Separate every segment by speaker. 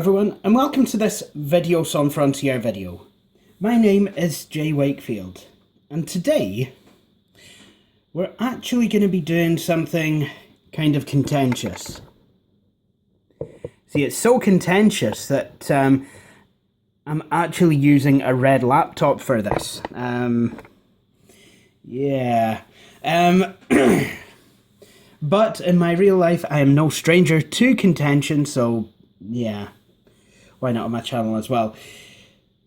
Speaker 1: everyone, and welcome to this Videos on Frontier video. My name is Jay Wakefield, and today we're actually going to be doing something kind of contentious. See, it's so contentious that I'm actually using a red laptop for this. But in my real life, I am no stranger to contention, so yeah, why not on my channel as well?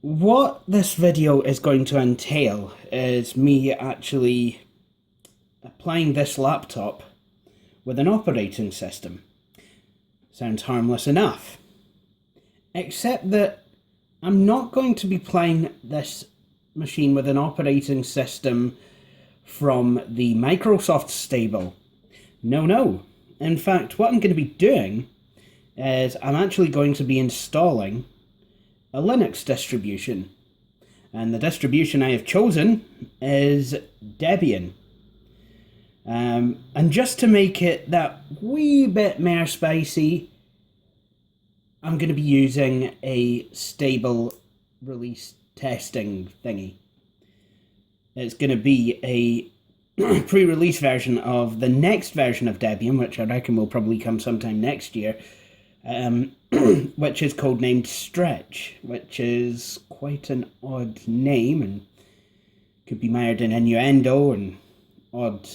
Speaker 1: What this video is going to entail is me actually applying this laptop with an operating system. Sounds harmless enough. Except that I'm not going to be applying this machine with an operating system from the Microsoft stable. No. In fact, what I'm going to be doing is I'm actually going to be installing a Linux distribution. And the distribution I have chosen is Debian. And just to make it that wee bit more spicy, I'm going to be using a stable release testing thingy. It's going to be a pre-release version of the next version of Debian, which I reckon will probably come sometime next year, which is codenamed Stretch, which is quite an odd name and could be mired in innuendo and odd,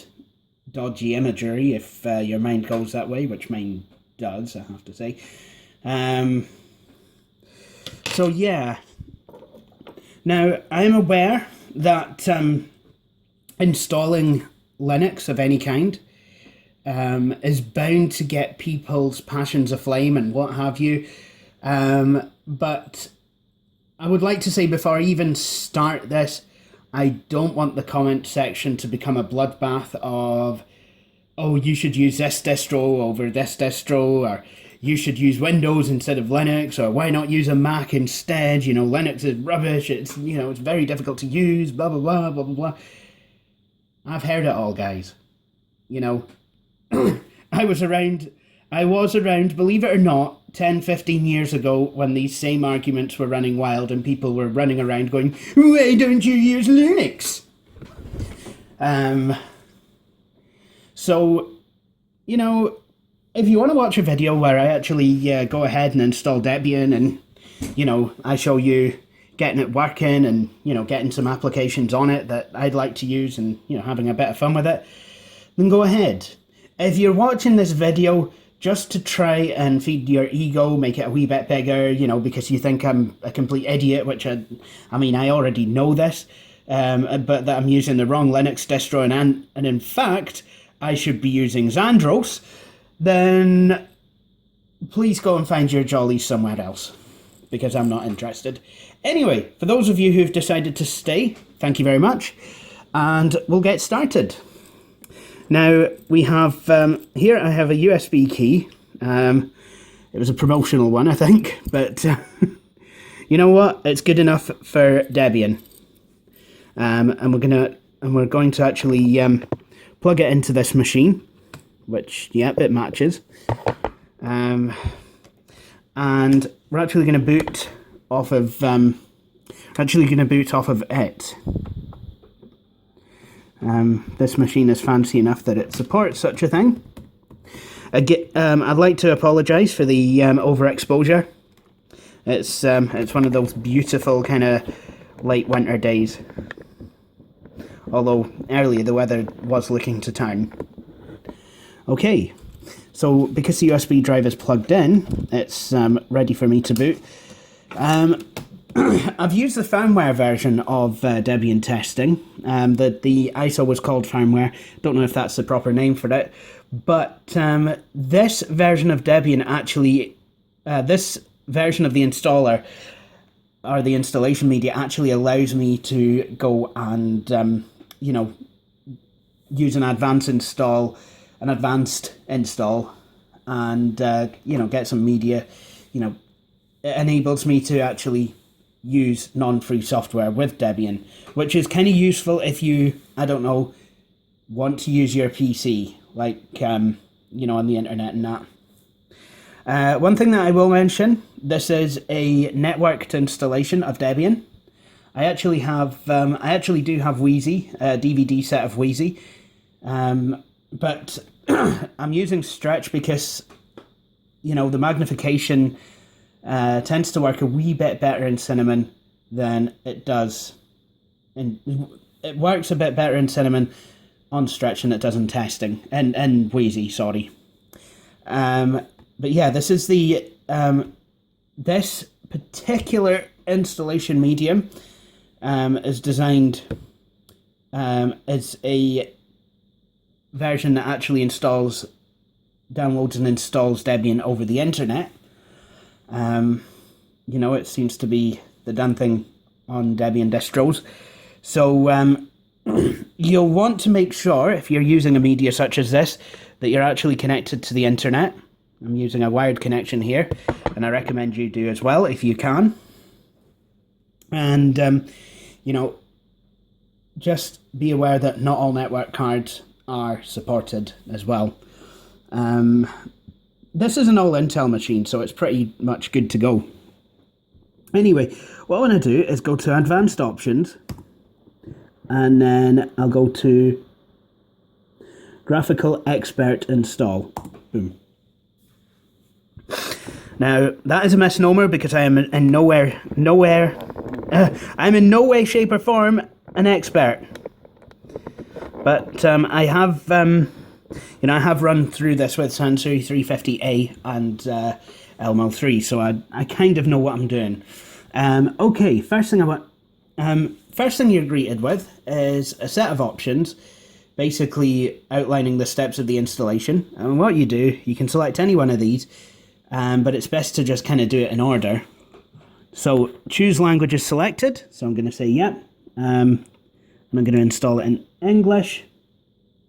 Speaker 1: dodgy imagery if your mind goes that way, which mine does, I have to say. So yeah. Now, I am aware that installing Linux of any kind is bound to get people's passions aflame and what have you. But I would like to say before I even start this, I don't want the comment section to become a bloodbath of, oh, you should use this distro over this distro, or you should use Windows instead of Linux, or why not use a Mac instead? You know, Linux is rubbish. It's, you know, it's very difficult to use, blah, blah, blah, blah, blah, blah. I've heard it all, guys. You know, I was around, believe it or not, 10, 15 years ago when these same arguments were running wild and people were running around going, why don't you use Linux? So, you know, if you want to watch a video where I actually go ahead and install Debian and, you know, I show you getting it working and, you know, getting some applications on it that I'd like to use and, you know, having a bit of fun with it, then go ahead. If you're watching this video just to try and feed your ego, make it a wee bit bigger, you know, because you think I'm a complete idiot, which I mean, I already know this, but that I'm using the wrong Linux distro and in fact, I should be using Xandros, then please go and find your jollies somewhere else, because I'm not interested. Anyway, for those of you who've decided to stay, thank you very much, and we'll get started. Now, we have, here I have a USB key. It was a promotional one, I think, but you know what? It's good enough for Debian. And we're going to actually plug it into this machine, which, yep, it matches. And we're actually going to boot off of it. This machine is fancy enough that it supports such a thing. I'd like to apologise for the overexposure. It's one of those beautiful kind of late winter days. Although earlier the weather was looking to turn. Okay, so because the USB drive is plugged in, it's ready for me to boot. I've used the firmware version of Debian testing. The ISO was called firmware. Don't know if that's the proper name for it. But this version of Debian actually, this version of the installer, or the installation media, actually allows me to go and, you know, use an advanced install, and, you know, get some media. You know, it enables me to actually use non-free software with Debian, which is kind of useful if you, I don't know, want to use your PC, like, you know, on the internet and that. One thing that I will mention, this is a networked installation of Debian. I actually do have Wheezy, a DVD set of Wheezy, but I'm using Stretch because, you know, the magnification tends to work a wee bit better in Cinnamon than it does. And it works a bit better in Cinnamon on Stretch than it does in testing, and Wheezy, sorry. But yeah, this is the this particular installation medium is designed as a version that actually downloads and installs Debian over the internet. You know, it seems to be the done thing on Debian distros. So you'll want to make sure, if you're using a media such as this, that you're actually connected to the internet. I'm using a wired connection here, and I recommend you do as well if you can. And, you know, just be aware that not all network cards are supported as well. This is an all Intel machine, so it's pretty much good to go. Anyway, what I want to do is go to Advanced Options, and then I'll go to Graphical Expert Install. Boom. Now, that is a misnomer because I am in no way, shape or form an expert. But I have, you know, I have run through this with Sansui 350A and LML3, so I kind of know what I'm doing. Okay, first thing you're greeted with is a set of options, basically outlining the steps of the installation. And what you do, you can select any one of these, but it's best to just kind of do it in order. So choose language is selected, so I'm going to say yep. And I'm going to install it in English.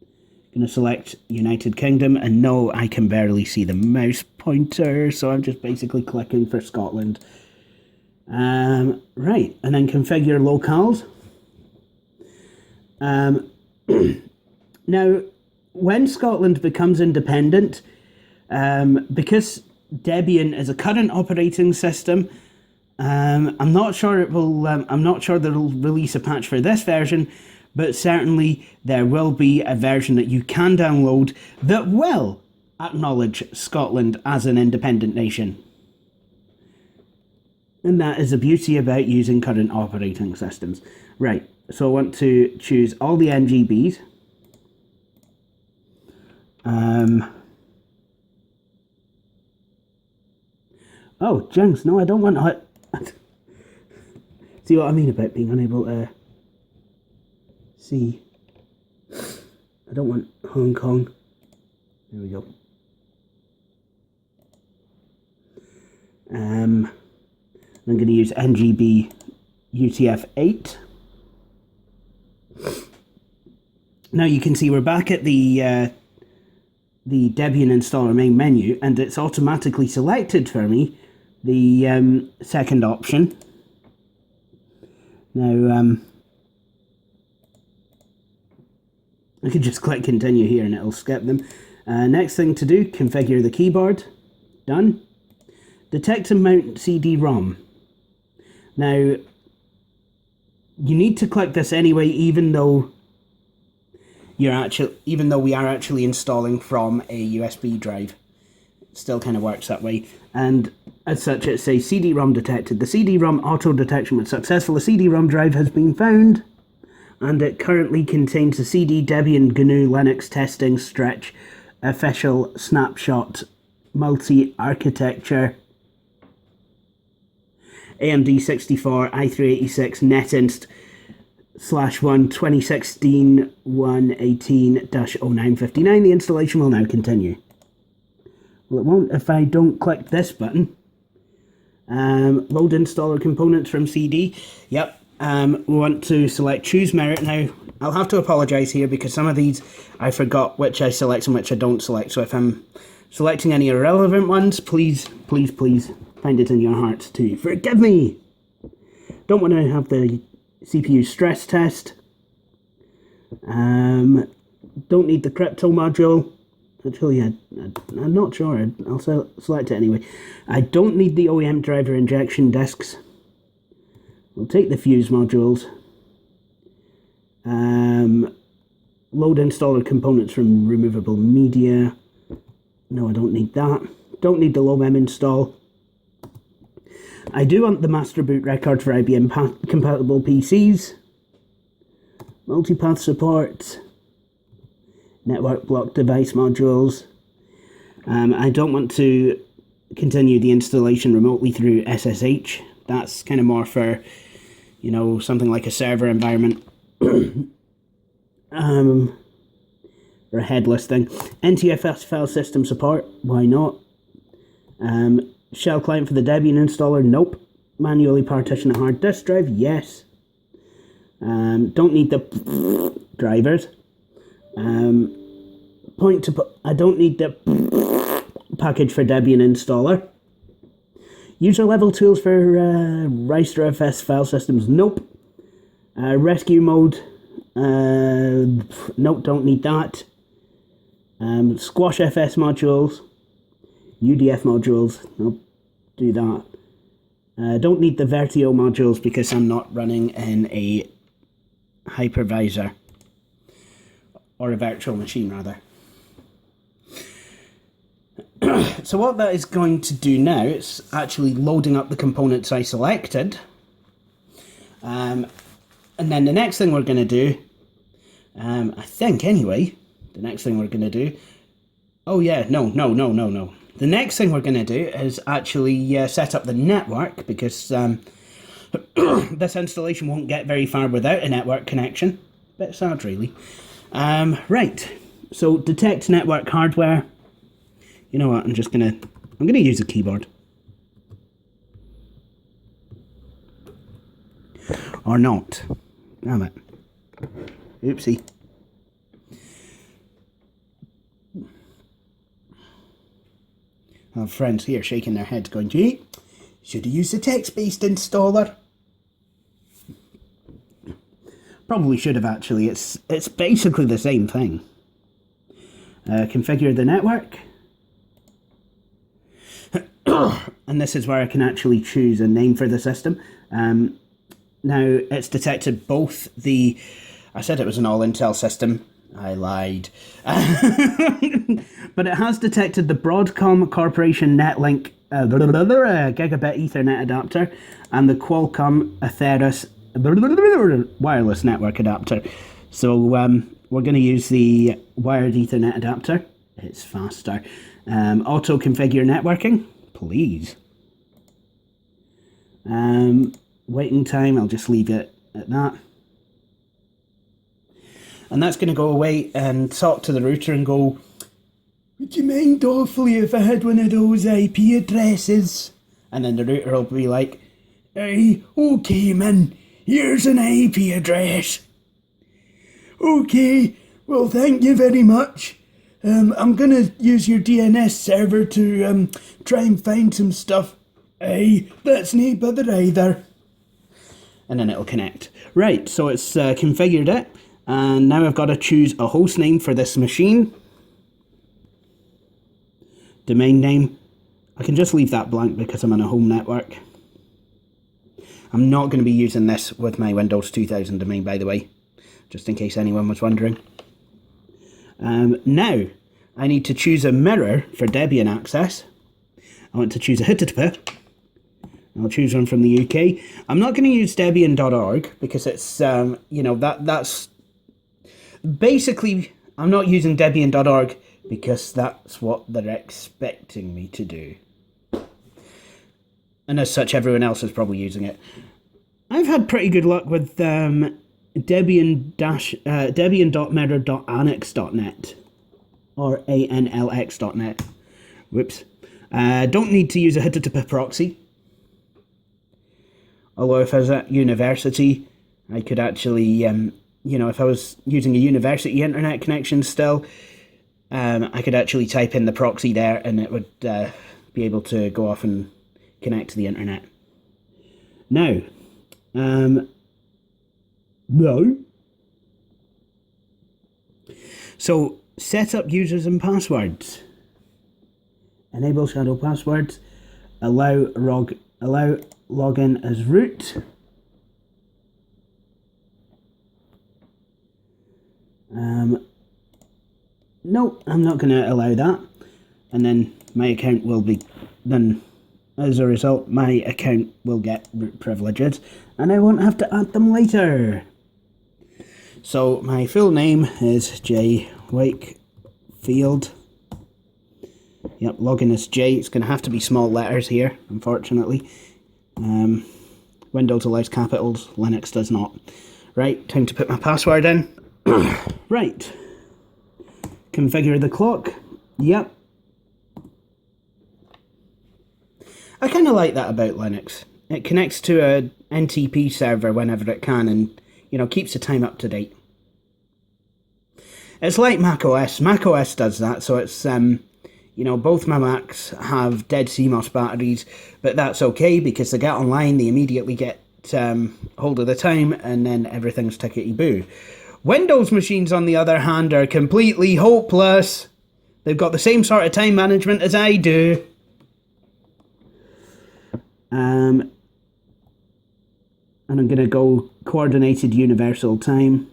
Speaker 1: I'm going to select United Kingdom, and no, I can barely see the mouse pointer, so I'm just basically clicking for Scotland. Right, and then configure locales. Now, when Scotland becomes independent, because Debian is a current operating system, I'm not sure they'll release a patch for this version, but certainly there will be a version that you can download that will acknowledge Scotland as an independent nation. And that is the beauty about using current operating systems. Right, so I want to choose all the NGBs. Oh, jinx, no, I don't want to... See what I mean about being unable to see? I don't want Hong Kong. There we go. I'm going to use NGB UTF-8. Now you can see we're back at the Debian installer main menu, and it's automatically selected for me the second option. Now I could just click continue here and it'll skip them. Next thing to do, configure the keyboard. Done. Detect and mount CD-ROM. Now, you need to click this anyway, even though we are actually installing from a USB drive. It still kind of works that way. And as such, it says CD-ROM detected. The CD-ROM auto detection was successful. A CD-ROM drive has been found, and it currently contains the CD Debian GNU Linux testing stretch official snapshot multi-architecture AMD 64 i386 NetInst /1 2016 118-0959. The installation will now continue. Well, it won't if I don't click this button. Load installer components from CD. Yep. We want to select choose merit. Now, I'll have to apologise here because some of these I forgot which I select and which I don't select. So if I'm selecting any irrelevant ones, please find it in your hearts to forgive me. Don't want to have the CPU stress test. Don't need the crypto module. Actually, I'm not sure. I'll select it anyway. I don't need the OEM driver injection disks. We'll take the fuse modules. Load installer components from removable media. No, I don't need that. Don't need the low-mem install. I do want the master boot record for IBM compatible PCs. Multipath support. Network block device modules. I don't want to continue the installation remotely through SSH. That's kind of more for, you know, something like a server environment. For a headless thing. NTFS file system support, why not? Shell client for the Debian installer, nope. Manually partition a hard disk drive, yes. Don't need the drivers. I don't need the package for Debian installer. User level tools for Reister FS file systems, nope. Rescue mode, nope, don't need that. Squash FS modules, UDF modules, nope, do that. Don't need the Vertio modules because I'm not running in a hypervisor, or a virtual machine rather. So what that is going to do now, it's actually loading up the components I selected. And then the next thing we're going to do, I think anyway, the next thing we're going to do, oh yeah, no. The next thing we're going to do is actually set up the network, because this installation won't get very far without a network connection. Bit sad really. Right, so detect network hardware. You know what, I'm gonna use a keyboard. Or not. Damn it. Oopsie. I have friends here shaking their heads going, gee, should have used a text-based installer. Probably should have actually, it's basically the same thing. Configure the network. And this is where I can actually choose a name for the system. Now, it's detected both the... I said it was an all-Intel system. I lied. But it has detected the Broadcom Corporation Netlink Gigabit Ethernet adapter and the Qualcomm Atheros wireless network adapter. So we're going to use the wired Ethernet adapter. It's faster. Auto configure networking, please. Waiting time, I'll just leave it at that. And that's going to go away and talk to the router and go, would you mind awfully if I had one of those IP addresses? And then the router will be like, hey, okay man, here's an IP address. Okay, well thank you very much. I'm going to use your DNS server to try and find some stuff. Hey, that's no bother either. And then it'll connect. Right, so it's configured it. And now I've got to choose a host name for this machine. Domain name. I can just leave that blank because I'm on a home network. I'm not going to be using this with my Windows 2000 domain, by the way. Just in case anyone was wondering. Now, I need to choose a mirror for Debian access. I want to choose a HTTP. I'll choose one from the UK. I'm not going to use Debian.org because it's, you know, that's... Basically, I'm not using Debian.org because that's what they're expecting me to do. And as such, everyone else is probably using it. I've had pretty good luck with Debian.mirror.annex.net or ANLX.net. Whoops. Don't need to use a HTTP proxy. Although if I was at university, I could actually, you know, if I was using a university internet connection still, I could actually type in the proxy there and it would be able to go off and connect to the internet. Now, no. So set up users and passwords. Enable shadow passwords. Allow login as root. No, I'm not going to allow that. And then my account will be, then as a result, my account will get root privileges and I won't have to add them later. So my full name is J Wakefield. Yep, login is J. It's going to have to be small letters here, unfortunately. Windows allows capitals, Linux does not. Right, time to put my password in. Right. Configure the clock. Yep. I kind of like that about Linux. It connects to a NTP server whenever it can and, you know, keeps the time up to date. It's like macOS. macOS does that, so it's, you know, both my Macs have dead CMOS batteries, but that's okay because they get online, they immediately get hold of the time, and then everything's tickety-boo. Windows machines, on the other hand, are completely hopeless. They've got the same sort of time management as I do. And I'm going to go Coordinated Universal Time,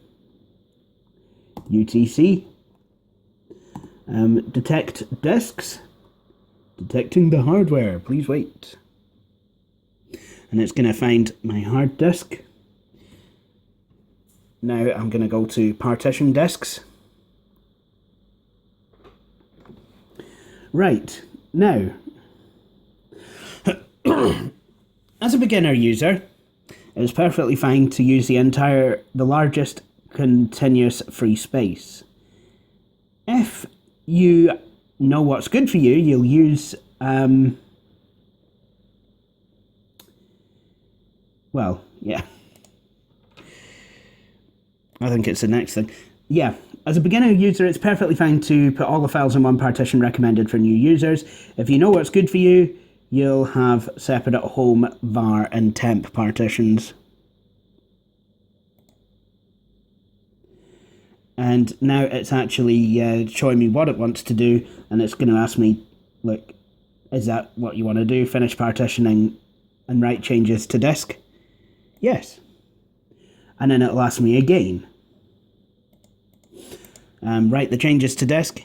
Speaker 1: UTC. Detect disks. Detecting the hardware. Please wait. And it's going to find my hard disk. Now I'm going to go to partition disks. Right. Now, as a beginner user, it's perfectly fine to use the largest continuous free space. If you know what's good for you, you'll use, well, yeah. I think it's the next thing. Yeah, as a beginner user, it's perfectly fine to put all the files in one partition recommended for new users. If you know what's good for you, you'll have separate home, var, and temp partitions. And now it's actually showing me what it wants to do, and it's going to ask me, look, is that what you want to do? Finish partitioning and write changes to disk? Yes. And then it'll ask me again. Write the changes to disk?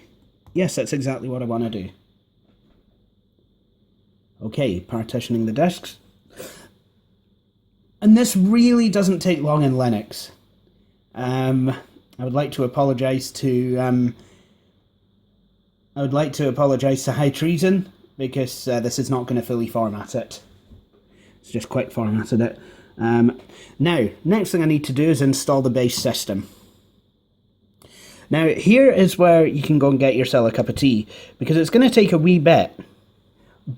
Speaker 1: Yes, that's exactly what I want to do. Okay, partitioning the disks. And this really doesn't take long in Linux. I would like to apologise to High Treason, because this is not going to fully format it. It's just quick formatted it. Now, next thing I need to do is install the base system. Now, here is where you can go and get yourself a cup of tea, because it's going to take a wee bit,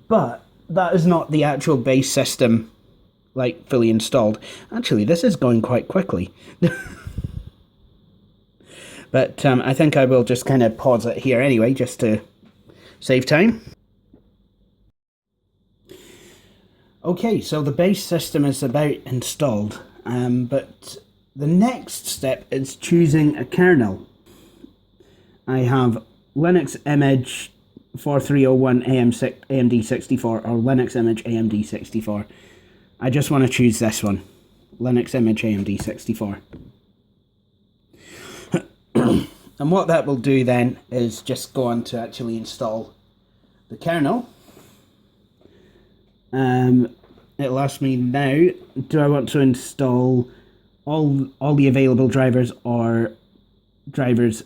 Speaker 1: but that is not the actual base system, like, fully installed. Actually, this is going quite quickly. But I think I will just kind of pause it here anyway, just to save time. Okay, so the base system is about installed, but the next step is choosing a kernel. I have Linux Image 4301 AMD64 or Linux Image AMD64. I just want to choose this one, Linux Image AMD64. And what that will do then is just go on to actually install the kernel. It'll ask me now, do I want to install all the available drivers or drivers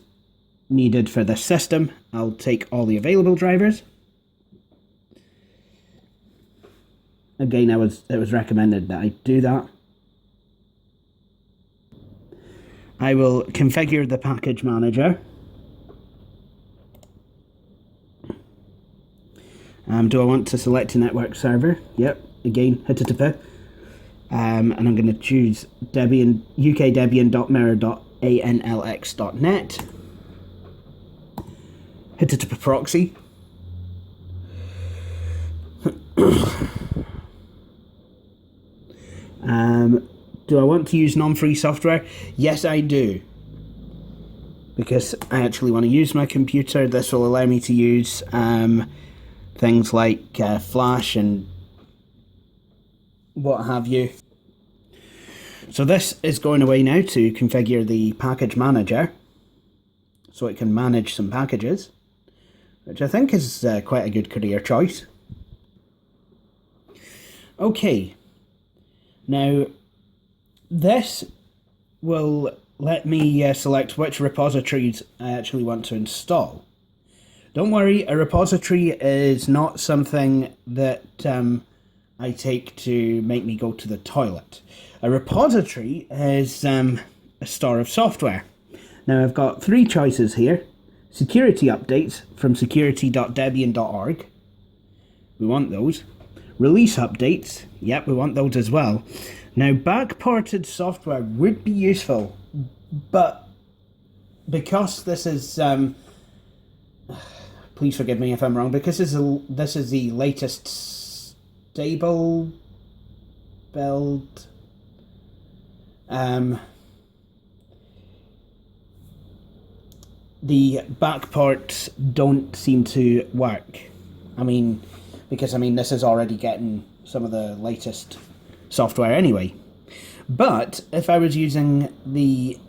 Speaker 1: needed for this system? I'll take all the available drivers. Again, it was recommended that I do that. I will configure the package manager. Do I want to select a network server? Yep, again, http. And I'm going to choose Debian, ukdebian.mirror.anlx.net. Http proxy. Do I want to use non-free software? Yes, I do. because I actually want to use my computer. This will allow me to use things like Flash and what have you. So this is going away now to configure the package manager so it can manage some packages, which I think is quite a good career choice. Okay, now this will let me select which repositories I actually want to install. Don't worry, a repository is not something that I take to make me go to the toilet. A repository is a store of software. Now I've got three choices here. Security updates from security.debian.org. We want those. Release updates. Yep, we want those as well. Now backported software would be useful, but because this is please forgive me if I'm wrong, because this is the latest stable build. The backports don't seem to work. Because this is already getting some of the latest software anyway. But if I was using the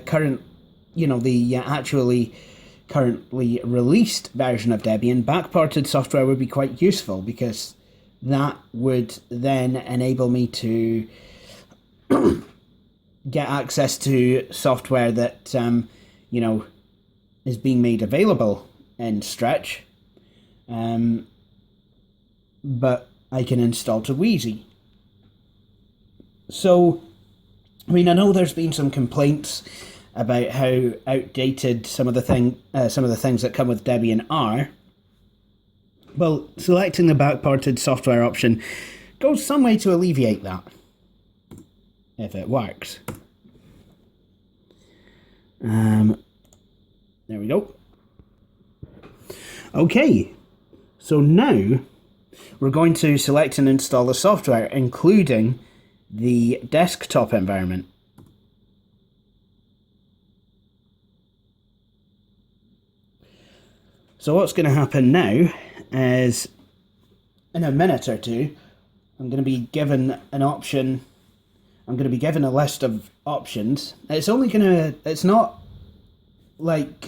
Speaker 1: current, the actually currently released version of Debian, backported software would be quite useful, because that would then enable me to get access to software that is being made available in Stretch, but I can install to Wheezy. So, I know there's been some complaints about how outdated some of the things that come with Debian are. Well, selecting the backported software option goes some way to alleviate that, if it works. There we go. Okay, so now we're going to select and install the software, including the desktop environment. So what's going to happen now is, in a minute or two, I'm going to be given an option. I'm going to be given a list of options. It's not like,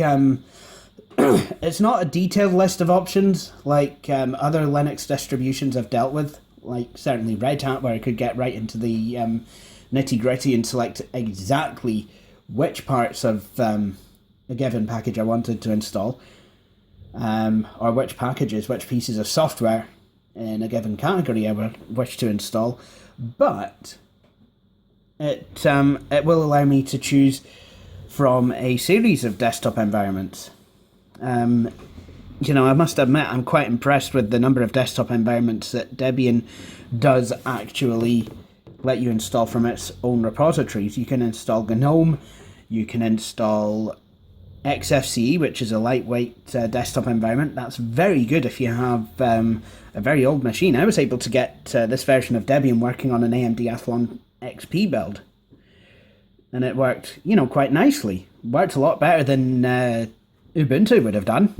Speaker 1: it's not a detailed list of options like other Linux distributions I've dealt with, like certainly Red Hat, where I could get right into the nitty-gritty and select exactly which parts of a given package I wanted to install, or which pieces of software in a given category I would wish to install. But it will allow me to choose from a series of desktop environments. I must admit I'm quite impressed with the number of desktop environments that Debian does actually let you install from its own repositories. You can install GNOME, you can install XFCE, which is a lightweight desktop environment. That's very good if you have a very old machine. I was able to get this version of Debian working on an AMD Athlon XP build, and it worked, quite nicely. Worked a lot better than Ubuntu would have done.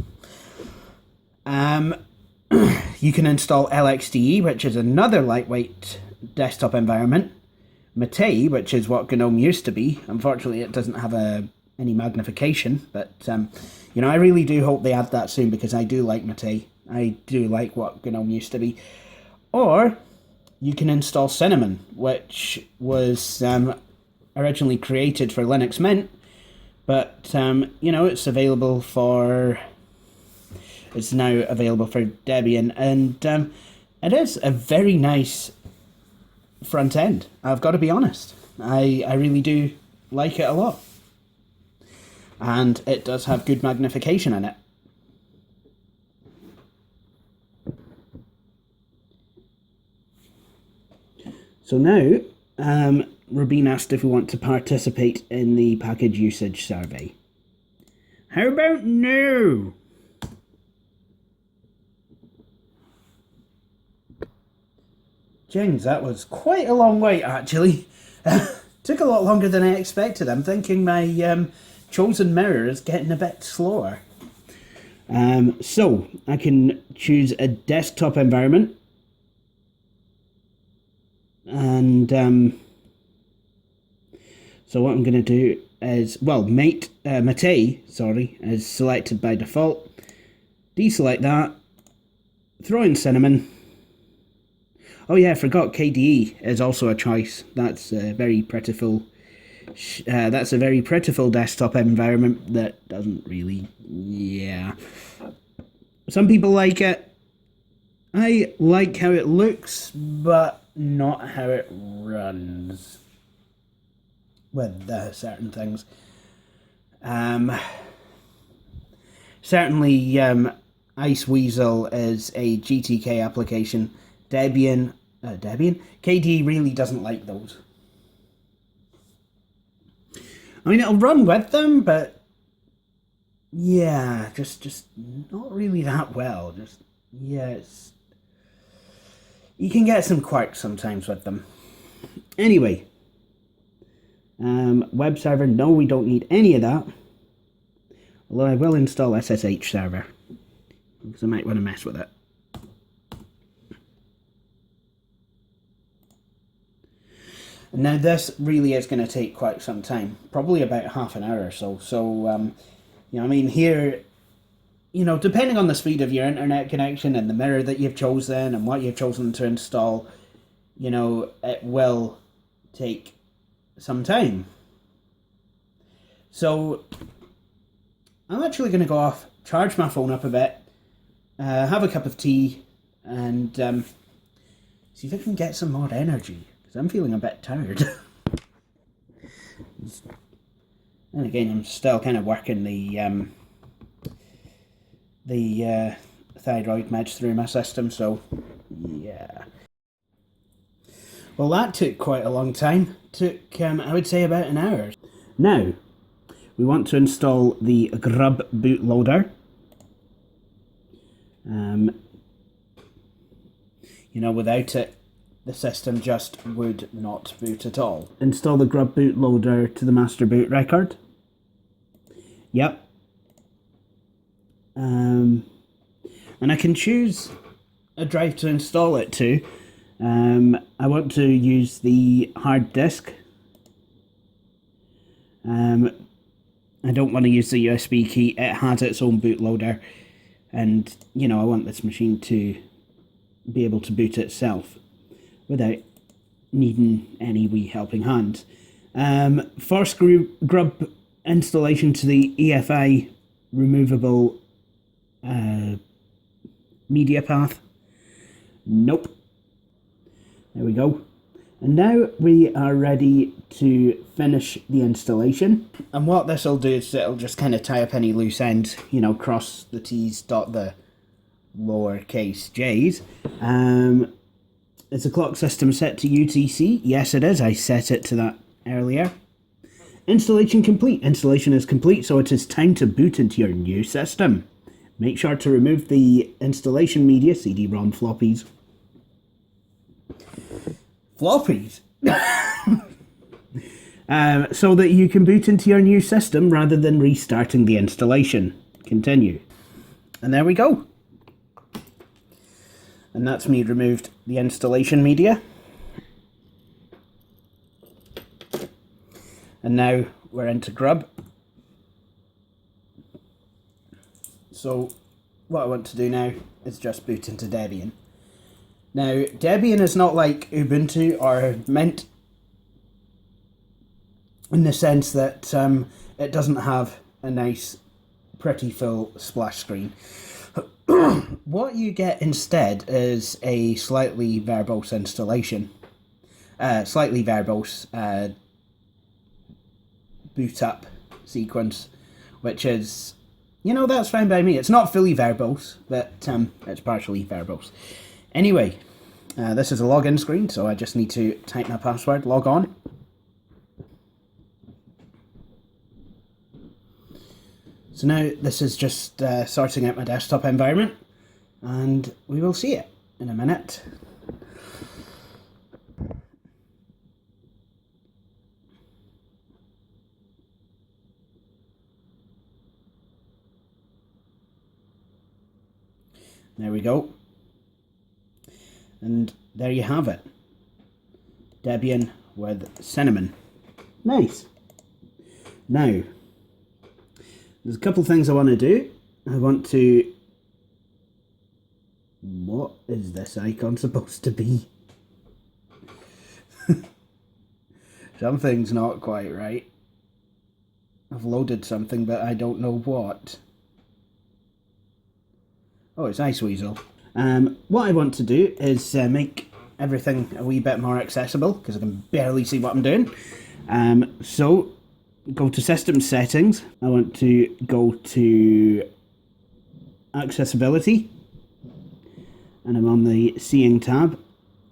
Speaker 1: You can install LXDE, which is another lightweight desktop environment. Mate, which is what GNOME used to be. Unfortunately, it doesn't have any magnification, but I really do hope they add that soon, because I do like Mate. I do like what GNOME used to be. Or you can install Cinnamon, which was originally created for Linux Mint, but it's now available for Debian, and it is a very nice front end. I've got to be honest. I really do like it a lot. And it does have good magnification in it. So now, we're being asked if we want to participate in the package usage survey. How about no? Jings, that was quite a long wait, actually, Took a lot longer than I expected. I'm thinking my chosen mirror is getting a bit slower. So I can choose a desktop environment, and so what I'm going to do is, well, Mate, sorry, is selected by default. Deselect that. Throw in Cinnamon. Oh yeah, I forgot KDE is also a choice. That's a very prettiful. That's a very prettiful desktop environment that doesn't really. Yeah. Some people like it. I like how it looks, but not how it runs with certain things. Certainly, Iceweasel is a GTK application. Debian? KDE really doesn't like those. I mean, it'll run with them, but yeah, just not really that well. Just, yeah, you can get some quirks sometimes with them. Anyway, web server, no, we don't need any of that. Although I will install SSH server, because I might want to mess with it. And now this really is going to take quite some time, probably about half an hour or so. So, you know, I mean, here, you know, depending on the speed of your internet connection and the mirror that you've chosen and what you've chosen to install, you know, it will take some time. So I'm actually going to go off, charge my phone up a bit, have a cup of tea, and see if I can get some more energy, because I'm feeling a bit tired. And again, I'm still kind of working the thyroid meds through my system, so yeah. Well, that took quite a long time. Took, I would say, about an hour. Now, we want to install the grub bootloader. You know, without it, the system just would not boot at all. Install the grub bootloader to the master boot record. Yep. And I can choose a drive to install it to. I want to use the hard disk. I don't want to use the USB key. It has its own bootloader, and you know, I want this machine to be able to boot itself without needing any wee helping hands. Force grub installation to the EFI removable media path. Nope. There we go. And now we are ready to finish the installation. And what this will do is it'll just kind of tie up any loose ends, you know, cross the T's, dot the lowercase j's. Is the clock system set to UTC? Yes, it is. I set it to that earlier. Installation complete. Installation is complete, so it is time to boot into your new system. Make sure to remove the installation media, CD-ROM floppies. Floppies? So that you can boot into your new system rather than restarting the installation. Continue. And there we go. And that's me removed the installation media. And now we're into grub. So what I want to do now is just boot into Debian. Now, Debian is not like Ubuntu or Mint in the sense that it doesn't have a nice, pretty full splash screen. What you get instead is a slightly verbose installation. Slightly verbose boot up sequence, which is, you know, that's fine by me. It's not fully verbose, but it's partially verbose. Anyway, this is a login screen, so I just need to type my password, log on. So now this is just sorting out my desktop environment, and we will see it in a minute. There we go. And there you have it. Debian with Cinnamon. Nice. Now, there's a couple of things I want to do. I want to... What is this icon supposed to be? Something's not quite right. I've loaded something, but I don't know what. Oh, it's Iceweasel. What I want to do is make everything a wee bit more accessible, because I can barely see what I'm doing. So, go to System Settings. I want to go to Accessibility. And I'm on the Seeing tab.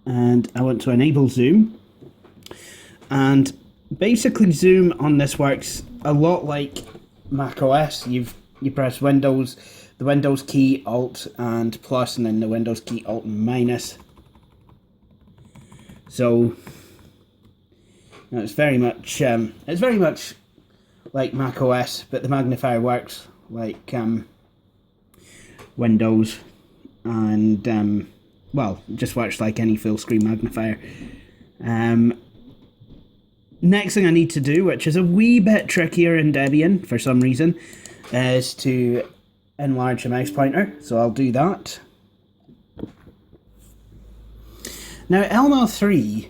Speaker 1: And I want to enable Zoom. And basically Zoom on this works a lot like Mac OS. You press Windows, the Windows key, Alt and plus, and then the Windows key, Alt and minus. So it's very much like Mac OS, but the magnifier works like Windows, and well, it just works like any full screen magnifier. Next thing I need to do, which is a wee bit trickier in Debian for some reason, is to enlarge the mouse pointer. So I'll do that. Now, Elmo 3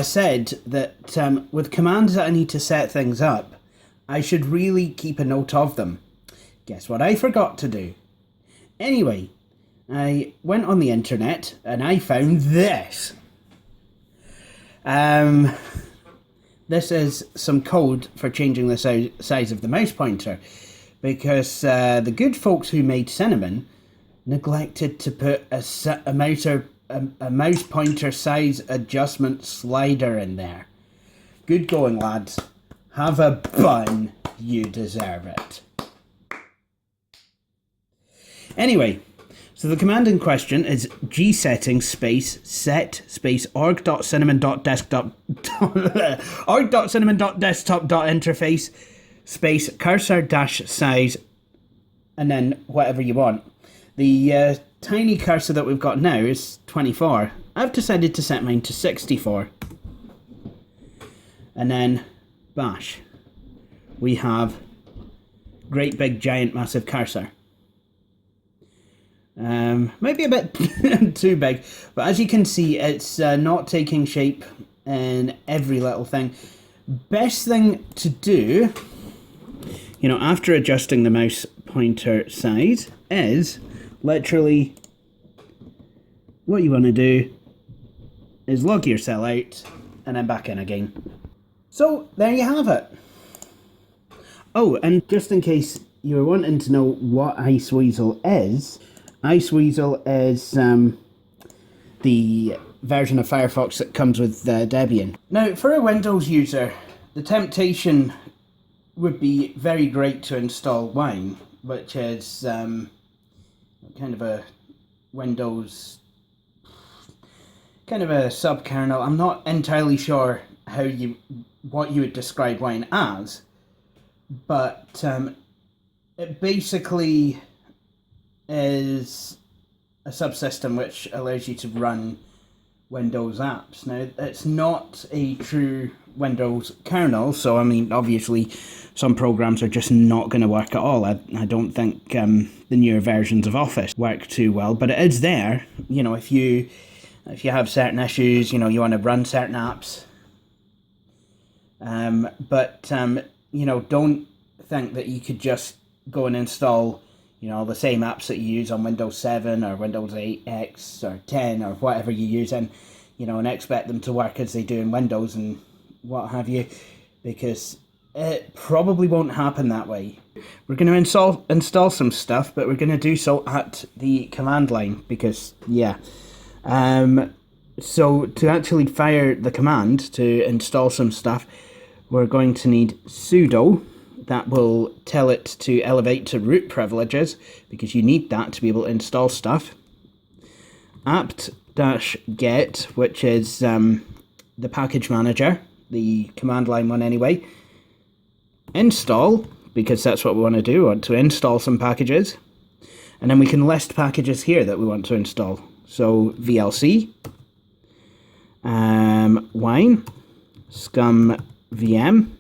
Speaker 1: said that with commands that I need to set things up, I should really keep a note of them. Guess what I forgot to do? Anyway, I went on the internet and I found this. This is some code for changing the size of the mouse pointer, because the good folks who made Cinnamon neglected to put a mouse pointer size adjustment slider in there. Good going, lads. Have a bun. You deserve it. Anyway, so the command in question is gsettings space set space org.cinnamon.desktop.interface space cursor dash size, and then whatever you want. The tiny cursor that we've got now is 24. I've decided to set mine to 64. And then bash. We have great big giant massive cursor. Maybe a bit too big, but as you can see, it's not taking shape in every little thing. Best thing to do, you know, after adjusting the mouse pointer size, is literally what you want to do is log yourself out and then back in again. So there you have it. Oh, and just in case you were wanting to know what Iceweasel is the version of Firefox that comes with Debian. Now, for a Windows user, the temptation would be very great to install Wine, which is kind of a Windows, kind of a sub-kernel. I'm not entirely sure what you would describe Wine as, but it basically is a subsystem which allows you to run Windows apps. Now, it's not a true Windows kernel, so I mean, obviously some programs are just not going to work at all. I don't think the newer versions of Office work too well, but it is there. You know, if you have certain issues, you know, you want to run certain apps, but you know, don't think that you could just go and install, you know, the same apps that you use on Windows 7 or Windows 8X or 10 or whatever you're using, you know, and expect them to work as they do in Windows and what have you, because it probably won't happen that way. We're going to install some stuff, but we're going to do so at the command line because, yeah. So to actually fire the command to install some stuff, we're going to need sudo. That will tell it to elevate to root privileges, because you need that to be able to install stuff. apt-get, which is the package manager, the command line one anyway. Install, because that's what we want to do. We want to install some packages. And then we can list packages here that we want to install. So VLC, Wine, ScummVM.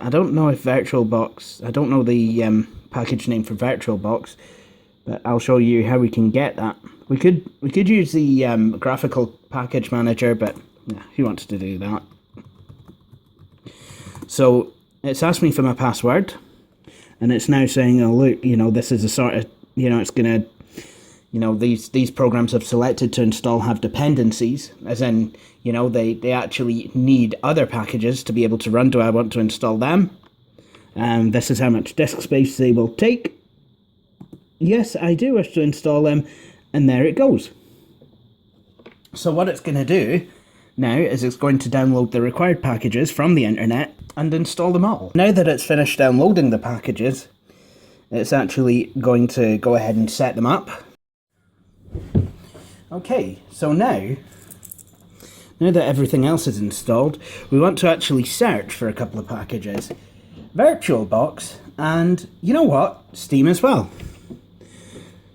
Speaker 1: I don't know if VirtualBox, I don't know the package name for VirtualBox, but I'll show you how we can get that. We could use the graphical package manager, but yeah, who wants to do that? So it's asked me for my password, and it's now saying, oh look, you know, this is a sort of, you know, it's gonna, you know, these programs I've selected to install have dependencies, as in, you know, they actually need other packages to be able to run. Do I want to install them? This is how much disk space they will take. Yes, I do wish to install them, and there it goes. So what it's going to do now is it's going to download the required packages from the internet and install them all. Now that it's finished downloading the packages, it's actually going to go ahead and set them up. Okay, so now that everything else is installed, we want to actually search for a couple of packages. VirtualBox, and you know what? Steam as well.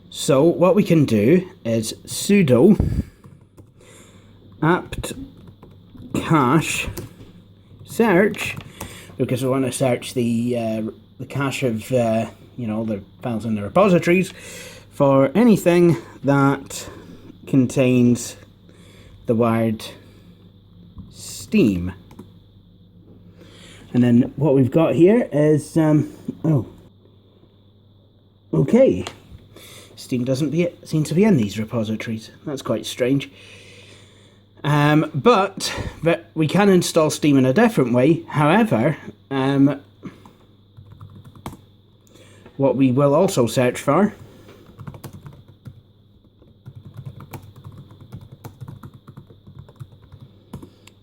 Speaker 1: So what we can do is sudo apt-get search, because we want to search the cache of you know, the files in the repositories for anything that contains the word Steam. And then what we've got here is oh, okay, Steam doesn't seem to be in these repositories. That's quite strange. But we can install Steam in a different way. However, what we will also search for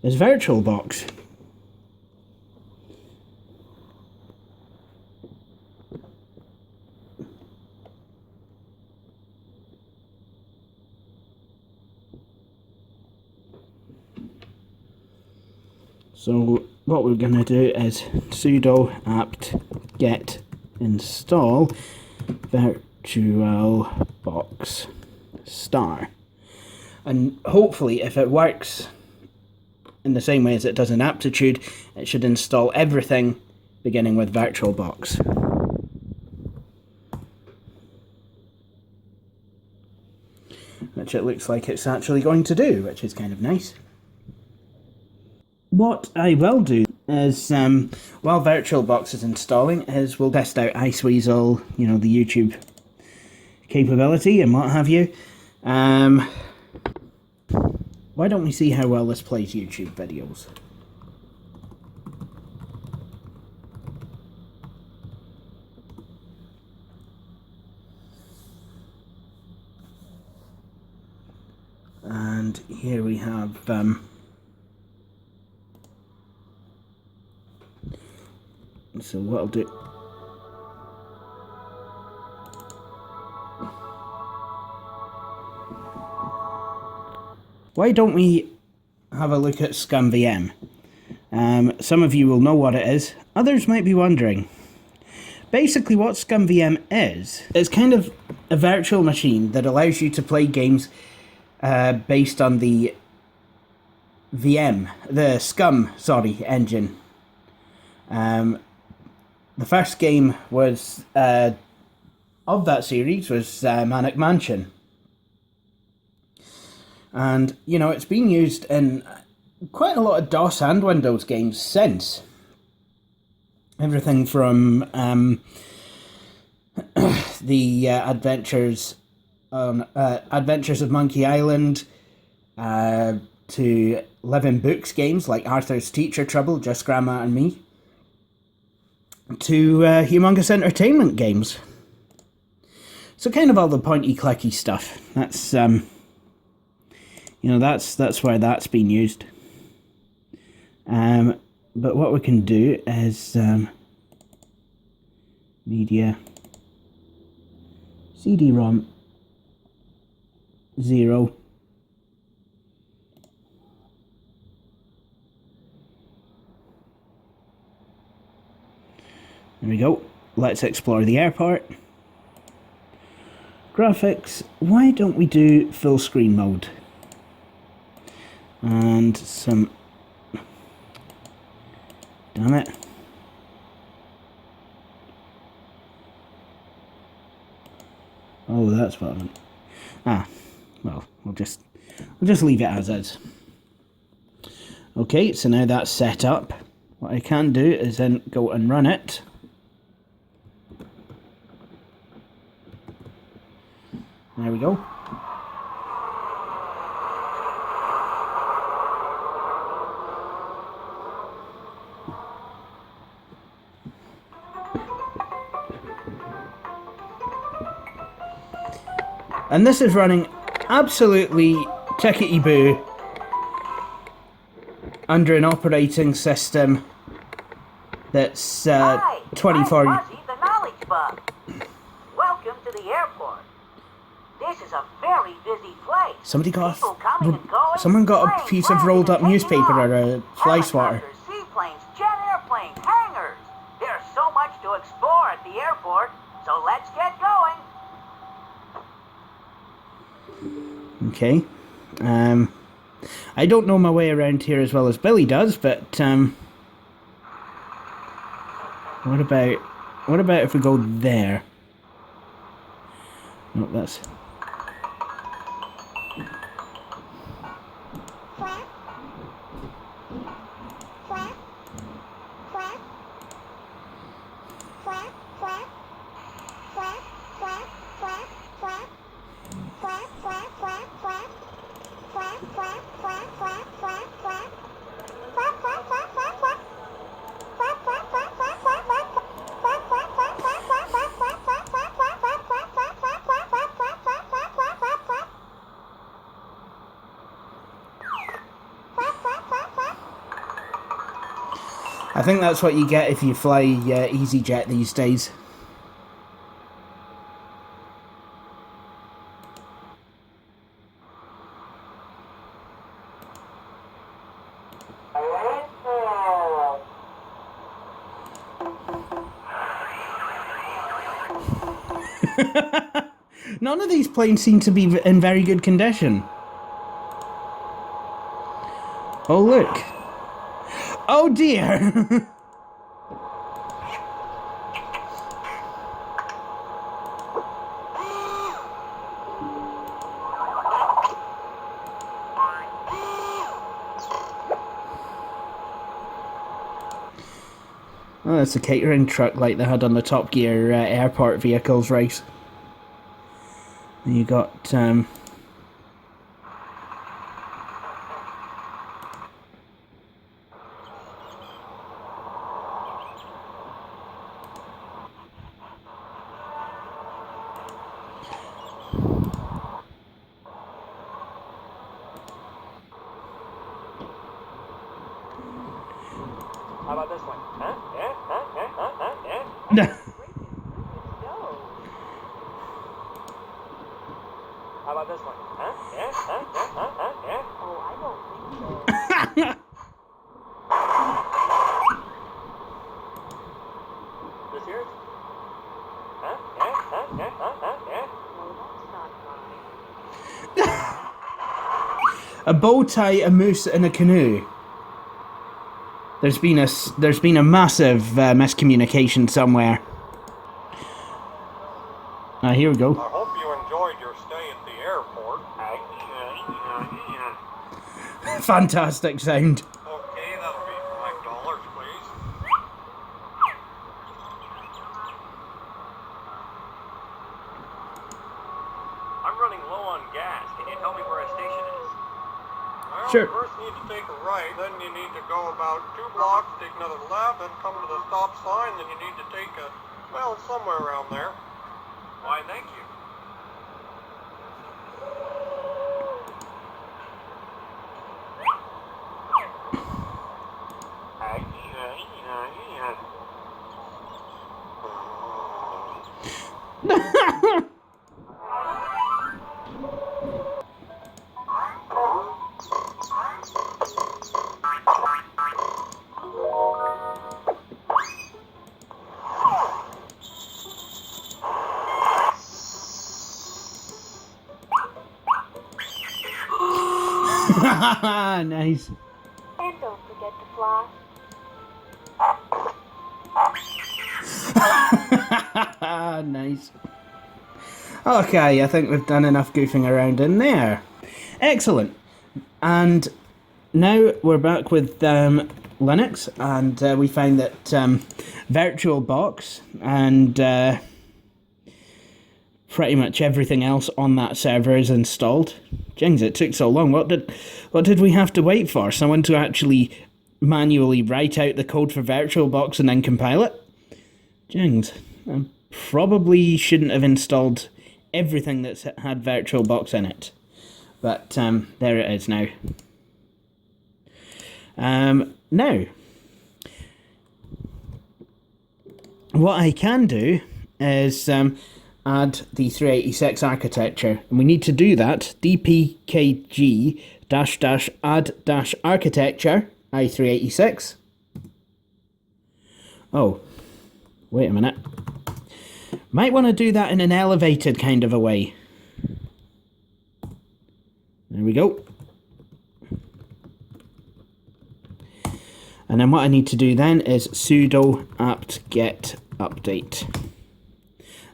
Speaker 1: is VirtualBox. So what we're going to do is sudo apt-get install VirtualBox star. And hopefully, if it works in the same way as it does in Aptitude, it should install everything beginning with VirtualBox. Which it looks like it's actually going to do, which is kind of nice. What I will do is, while VirtualBox is installing, is we'll test out Iceweasel, you know, the YouTube capability and what have you. Why don't we see how well this plays YouTube videos? And here we have so what I'll do, why don't we have a look at ScummVM? Some of you will know what it is, others might be wondering. Basically what ScummVM is, it's kind of a virtual machine that allows you to play games based on the Scum engine. The first game was of that series was Manic Mansion. And, you know, it's been used in quite a lot of DOS and Windows games since. Everything from the Adventures of Monkey Island to Living Books games like Arthur's Teacher Trouble, Just Grandma and Me, to Humongous Entertainment games. So kind of all the pointy clicky stuff. That's you know, that's where that's been used. But what we can do is media CD-ROM 0 There we go. Let's explore the airport. Graphics. Why don't we do full screen mode? And some... Damn it. Oh, that's what I meant. Ah, well, we'll just leave it as is. Okay, so now that's set up. What I can do is then go and run it. There we go. And this is running absolutely tickety-boo under an operating system that's 24...
Speaker 2: Hi, the knowledge bug. Welcome to the airport. This is a very busy place.
Speaker 1: Someone got a piece of rolled up newspaper or a fly swatter.
Speaker 2: Seaplanes, jet airplanes, hangars. There's so much to explore at the airport, so let's get going.
Speaker 1: Okay. I don't know my way around here as well as Billy does, but what about if we go there? No, that's... I think that's what you get if you fly EasyJet these days. None of these planes seem to be in very good condition. Oh, look. Oh dear! Oh, it's a catering truck like they had on the Top Gear airport vehicles race. And you got
Speaker 2: How about this one? Huh? Yeah? Huh? Yeah? Huh? Huh? Yeah? How about this one? Huh? Yeah? Huh? Yeah? Huh? Huh? Yeah? Oh, I don't think so. This yours? Huh? Yeah? Huh? Yeah? Huh? Huh? Yeah? No, that's not mine.
Speaker 1: a bow tie, a moose, and a canoe. There's been a massive miscommunication somewhere. Here we go.
Speaker 3: I hope you enjoyed your stay at the airport.
Speaker 1: Fantastic sound.
Speaker 3: Okay, that'll be $5, please.
Speaker 2: I'm running low on gas. Can you tell me where a station is?
Speaker 3: Well,
Speaker 1: Sure.
Speaker 3: you first need to take a right, then you need to go about 2 blocks, take another left, then come to the stop sign, then you need to take a, well, somewhere around there.
Speaker 2: Why, thank you.
Speaker 1: Nice.
Speaker 4: And don't forget to floss.
Speaker 1: Nice. Okay, I think we've done enough goofing around in there. Excellent. And now we're back with Linux, and we find that VirtualBox and pretty much everything else on that server is installed. Jings, it took so long. What did we have to wait for? Someone to actually manually write out the code for VirtualBox and then compile it? Jings, I probably shouldn't have installed everything that's had VirtualBox in it. But there it is now. Now, what I can do is add the 386 architecture, and we need to do that. dpkg --add architecture i386. Oh, wait a minute. Might want to do that in an elevated kind of a way. There we go. And then what I need to do then is sudo apt-get update.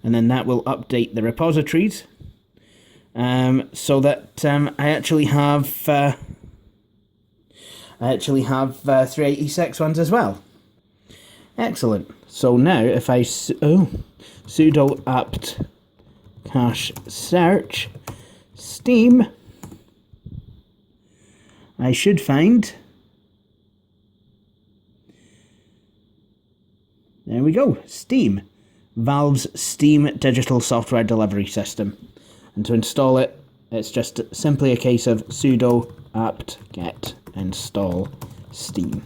Speaker 1: And then that will update the repositories so that I actually have 386 ones as well. Excellent. So now if I sudo apt cache search Steam, I should find, there we go, Steam. Valve's Steam Digital Software Delivery System. And to install it, it's just simply a case of sudo apt-get install Steam.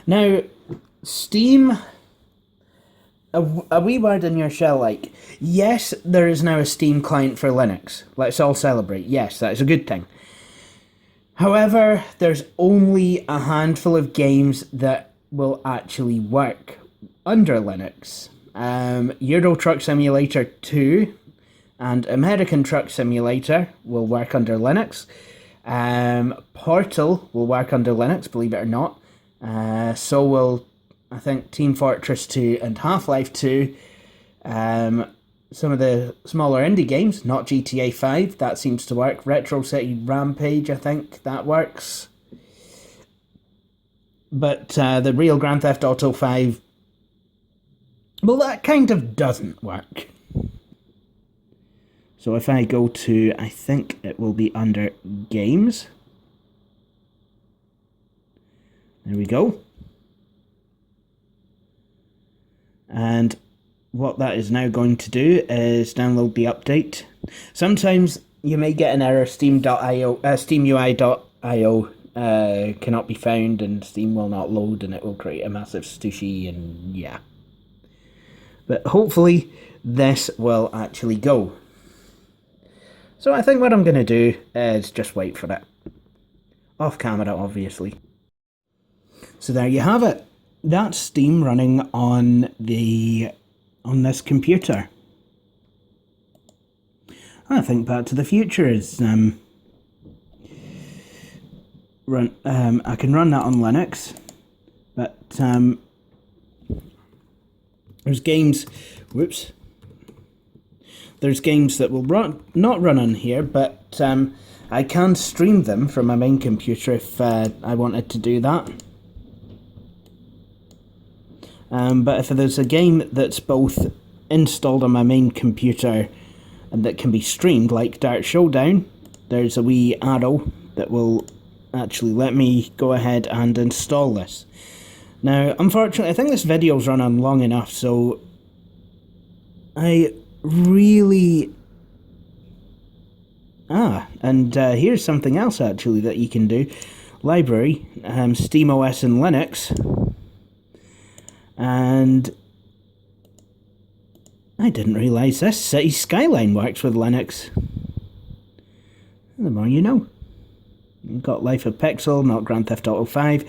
Speaker 1: Now, Steam, a wee word in your shell like, yes, there is now a Steam client for Linux. Let's all celebrate. Yes, that is a good thing. However, there's only a handful of games that will actually work under Linux. Euro Truck Simulator 2 and American Truck Simulator will work under Linux. Portal will work under Linux, believe it or not. So will, I think, Team Fortress 2 and Half-Life 2. Some of the smaller indie games, not GTA 5, that seems to work. Retro City Rampage, I think, that works. But the real Grand Theft Auto 5, well, that kind of doesn't work. So if I go to, I think it will be under Games. There we go. And what that is now going to do is download the update. Sometimes you may get an error, steam.io, steamui.io cannot be found, and Steam will not load, and it will create a massive stushy, and yeah. But hopefully this will actually go. So I think what I'm going to do is just wait for it. Off camera, obviously. So there you have it. That's Steam running on this computer. I think Back to the Future is I can run that on Linux, but there's games. Whoops. There's games that will not run on here, but I can stream them from my main computer if I wanted to do that. But if there's a game that's both installed on my main computer and that can be streamed, like Dart Showdown, there's a wee arrow that will actually let me go ahead and install this. Now, unfortunately, I think this video's run on long enough, so I really... and here's something else actually that you can do. Library, SteamOS and Linux. And I didn't realise this. City Skyline works with Linux. The more you know. You've got Life of Pixel, not Grand Theft Auto 5.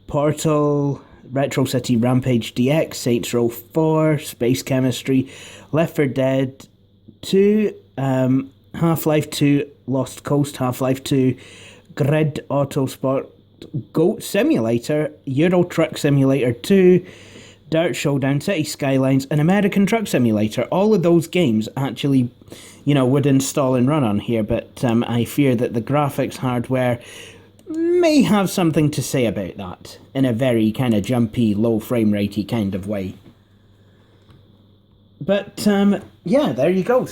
Speaker 1: Portal, Retro City Rampage DX, Saints Row 4, Space Chemistry, Left 4 Dead 2, Half-Life 2 Lost Coast, Half-Life 2 Grid Autosport Goat Simulator, Euro Truck Simulator 2, Dirt Showdown, City Skylines, and American Truck Simulator. All of those games actually, would install and run on here, but I fear that the graphics hardware may have something to say about that in a very kind of jumpy, low frame ratey kind of way. But yeah, there you go.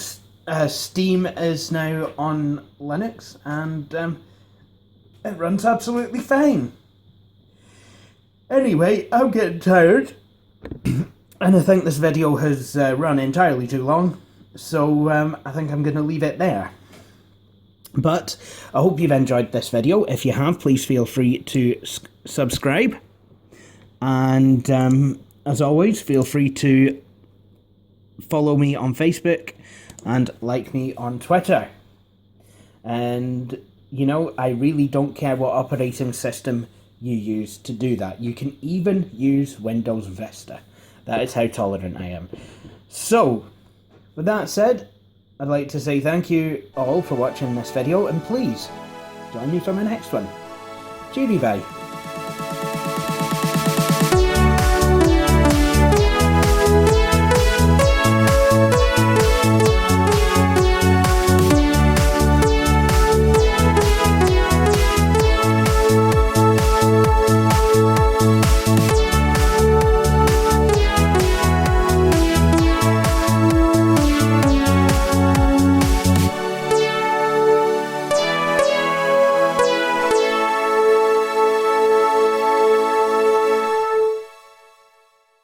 Speaker 1: Steam is now on Linux, and it runs absolutely fine. Anyway, I'm getting tired, and I think this video has run entirely too long, so I think I'm going to leave it there. But I hope you've enjoyed this video. If you have, please feel free to subscribe, and as always, feel free to follow me on Facebook and like me on Twitter. And I really don't care what operating system you use to do that. You can even use Windows Vista. That is how tolerant I am. So, with that said, I'd like to say thank you all for watching this video, and please join me for my next one. Cheery bye.